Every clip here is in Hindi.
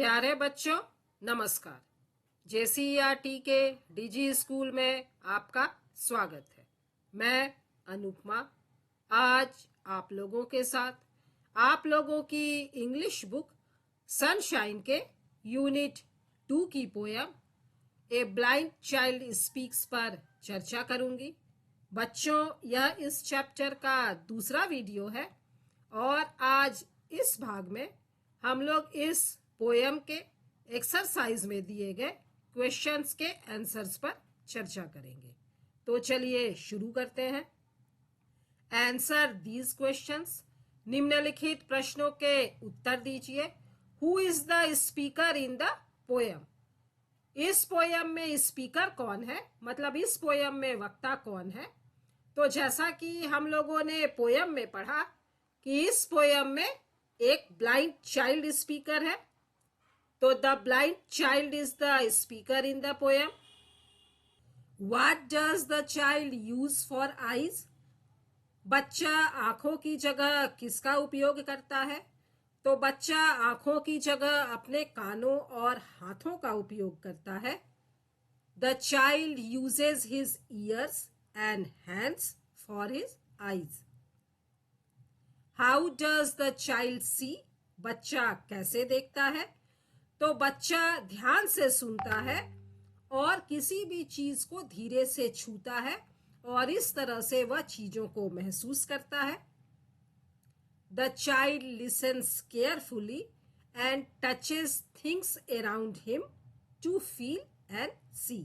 प्यारे बच्चों, नमस्कार। जेसीईआरटी के डीजी स्कूल में आपका स्वागत है। मैं अनुपमा आज आप लोगों के साथ आप लोगों की इंग्लिश बुक सनशाइन के यूनिट 2 की poem a blind child speaks पर चर्चा करूंगी। बच्चों, यह इस चैप्टर का दूसरा वीडियो है और आज इस भाग में हम लोग इस पोयम के एक्सरसाइज में दिए गए क्वेश्चंस के आंसर्स पर चर्चा करेंगे। तो चलिए शुरू करते हैं। Answer these questions. निम्नलिखित प्रश्नों के उत्तर दीजिए। Who is the speaker in the poem? इस पोयम में स्पीकर कौन है, मतलब इस पोयम में वक्ता कौन है? तो जैसा कि हम लोगों ने पोयम में पढ़ा कि इस पोयम में एक ब्लाइंड चाइल्ड स्पीकर है, तो the blind child is the speaker in the poem. What does the child use for eyes? बच्चा आंखों की जगह किसका उपयोग करता है? तो बच्चा आंखों की जगह अपने कानों और हाथों का उपयोग करता है। The child uses his ears and hands for his eyes. How does the child see? बच्चा कैसे देखता है? तो बच्चा ध्यान से सुनता है और किसी भी चीज को धीरे से छूता है और इस तरह से वह चीजों को महसूस करता है। The child listens carefully and touches things around him to feel and see.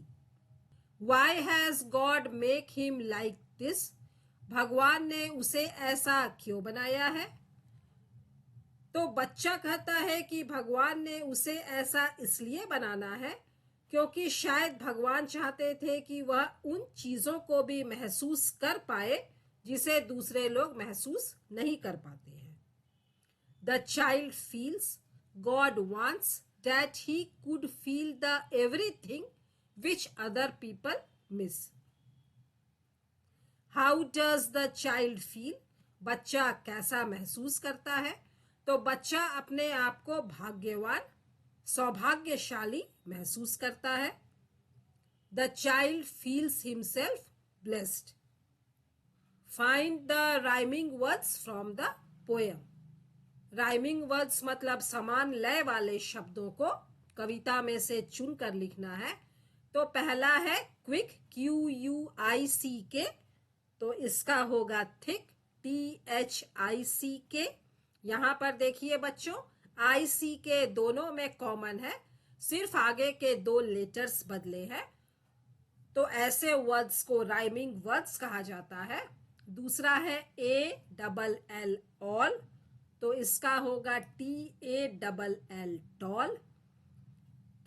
Why has God make him like this? भगवान ने उसे ऐसा क्यों बनाया है? तो बच्चा कहता है कि भगवान ने उसे ऐसा इसलिए बनाना है क्योंकि शायद भगवान चाहते थे कि वह उन चीजों को भी महसूस कर पाए जिसे दूसरे लोग महसूस नहीं कर पाते हैं। The child feels God wants that he could feel the everything which other people miss. How does the child feel? बच्चा कैसा महसूस करता है? तो बच्चा अपने आप को भाग्यवान, सौभाग्यशाली महसूस करता है। The child feels himself blessed. Find the rhyming words from the poem. Rhyming words मतलब समान लय वाले शब्दों को कविता में से चुनकर लिखना है। तो पहला है क्विक, QUICK, तो इसका होगा थिक, THICK। यहां पर देखिए बच्चों, IC के दोनों में कॉमन है, सिर्फ आगे के दो लेटर्स बदले हैं, तो ऐसे वर्ड्स को राइमिंग वर्ड्स कहा जाता है। दूसरा है ALL ऑल, तो इसका होगा TALL टॉल।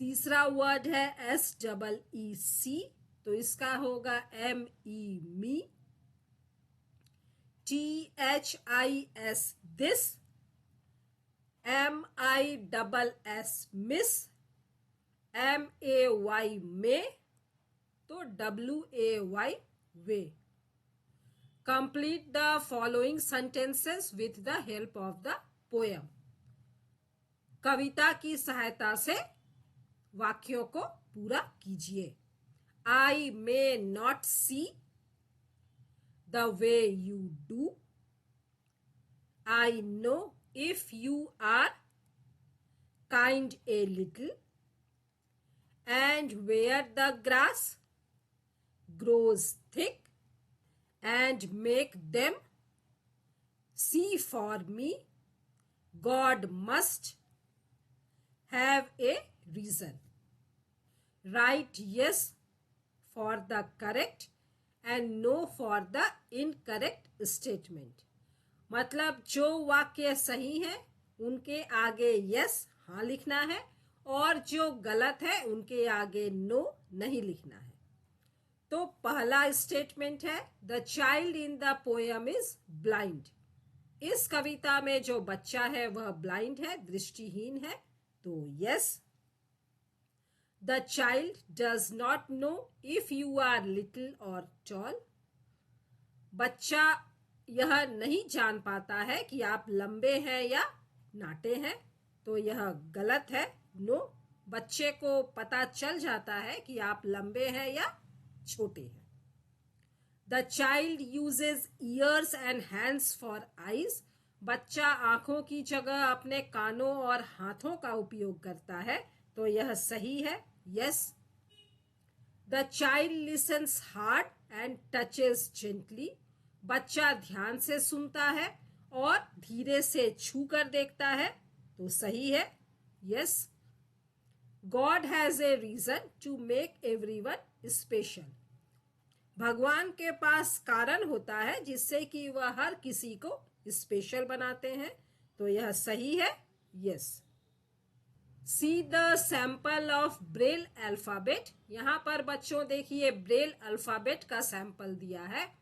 तीसरा वर्ड है SEEC, तो इसका होगा ME me. THIS this, MISS miss, MAY may, तो WAY way. Complete the following sentences with the help of the poem. कविता की सहायता से वाक्यों को पूरा कीजिए। I may not see the way you do. I know if you are kind a little, and where the grass grows thick, and make them see for me, God must have a reason. Write yes for the correct and no for the incorrect statement. मतलब जो वाक्य सही है उनके आगे यस, हाँ लिखना है, और जो गलत है उनके आगे नो नहीं लिखना है। तो पहला स्टेटमेंट है the child in the poem is blind. इस कविता में जो बच्चा है वह ब्लाइंड है, दृष्टिहीन है, तो yes. The child does not know if you are little और टॉल। बच्चा यह नहीं जान पाता है कि आप लंबे हैं या नाटे हैं, तो यह गलत है, नो, बच्चे को पता चल जाता है कि आप लंबे हैं या छोटे हैं। The child uses ears and hands for eyes, बच्चा आंखों की जगह अपने कानों और हाथों का उपयोग करता है, तो यह सही है, yes. The child lessons hard and touches gently, बच्चा ध्यान से सुनता है और धीरे से छू कर देखता है, तो सही है, yes. God has a reason to make everyone special, भगवान के पास कारण होता है जिससे कि वह हर किसी को स्पेशल बनाते हैं, तो यह सही है, yes. See the sample of Braille alphabet, यहाँ पर बच्चों देखिए ब्रेल अल्फाबेट का सैंपल दिया है।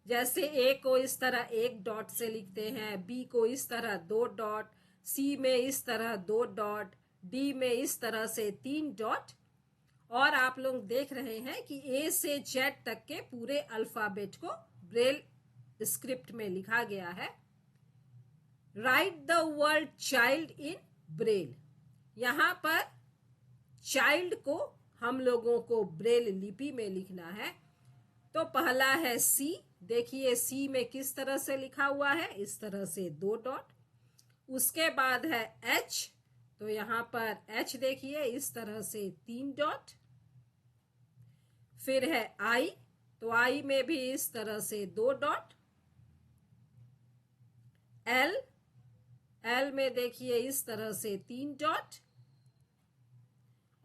जैसे ए को इस तरह एक डॉट से लिखते हैं, बी को इस तरह 2 डॉट, सी में इस तरह 2 डॉट, डी में इस तरह से 3 डॉट। और आप लोग देख रहे हैं कि ए से जेड तक के पूरे अल्फाबेट को ब्रेल स्क्रिप्ट में लिखा गया है। Right the word child in Braille, यहाँ पर चाइल्ड को हम लोगों को ब्रेल लिपि में लिखना है। तो पहला है सी, देखिए सी में किस तरह से लिखा हुआ है, इस तरह से 2 डॉट। उसके बाद है एच, तो यहाँ पर एच देखिए इस तरह से 3 डॉट। फिर है आई, तो आई में भी इस तरह से 2 डॉट। एल, एल में देखिए इस तरह से 3 डॉट।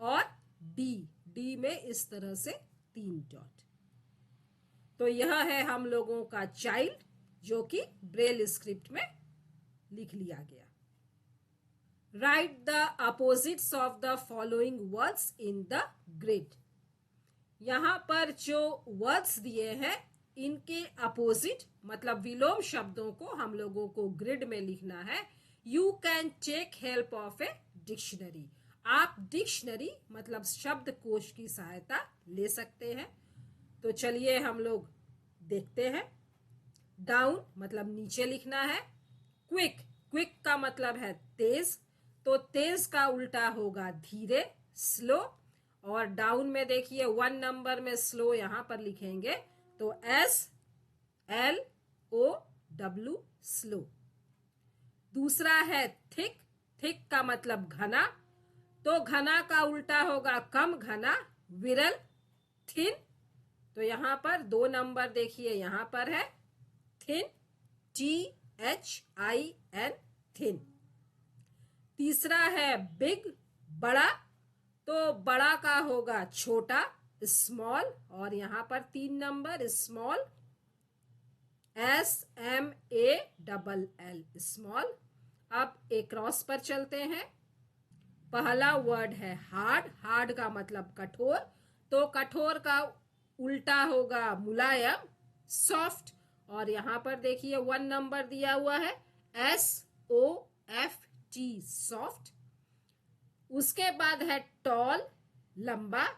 और डी, डी में इस तरह से 3 डॉट। तो यह है हम लोगों का चाइल्ड, जो कि ब्रेल स्क्रिप्ट में लिख लिया गया। Right the opposites of the following words in the grid, यहाँ पर जो वर्ड्स दिए हैं इनके अपोजिट मतलब विलोम शब्दों को हम लोगों को ग्रिड में लिखना है। You can take help of a dictionary, आप डिक्शनरी मतलब शब्दकोश की सहायता ले सकते हैं। तो चलिए हम लोग देखते हैं। डाउन मतलब नीचे लिखना है। क्विक, क्विक का मतलब है तेज, तो तेज का उल्टा होगा धीरे, स्लो। और डाउन में देखिए 1 नंबर में स्लो यहाँ पर लिखेंगे तो SLOW, स्लो। दूसरा है थिक, थिक का मतलब घना, तो घना का उल्टा होगा कम घना, विरल, थिन। तो यहाँ पर 2 नंबर देखिए यहाँ पर है थिन, THIN, थिन। तीसरा है बिग, बड़ा, तो बड़ा का होगा छोटा, स्मॉल। और यहाँ पर 3 नंबर स्मॉल, SMALL, स्मॉल। अब एक क्रॉस पर चलते हैं। पहला वर्ड है हार्ड, हार्ड का मतलब कठोर, तो कठोर का उल्टा होगा मुलायम, सॉफ्ट। और यहाँ पर देखिए 1 नंबर दिया हुआ है SOFT, सॉफ्ट। उसके बाद है टॉल, लंबा,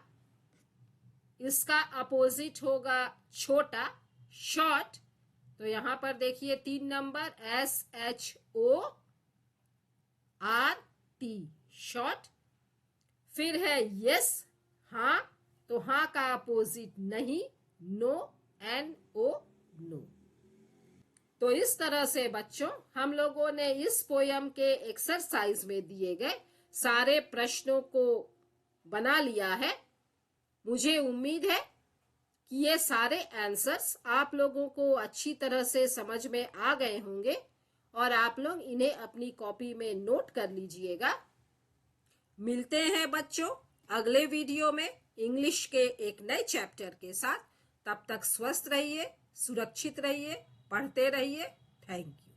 इसका अपोजिट होगा छोटा, शॉर्ट। तो यहाँ पर देखिए 3 नंबर SHORT, शॉर्ट। फिर है यस, हाँ, तो हाँ का अपोजिट नहीं, नो, NO, नो। तो इस तरह से बच्चों हम लोगों ने इस पोयम के एक्सरसाइज में दिए गए सारे प्रश्नों को बना लिया है। मुझे उम्मीद है कि ये सारे आंसर्स आप लोगों को अच्छी तरह से समझ में आ गए होंगे और आप लोग इन्हें अपनी कॉपी में नोट कर लीजिएगा। मिलते हैं बच्चों अगले वीडियो में इंग्लिश के एक नए चैप्टर के साथ। तब तक स्वस्थ रहिए, सुरक्षित रहिए, पढ़ते रहिए। Thank you.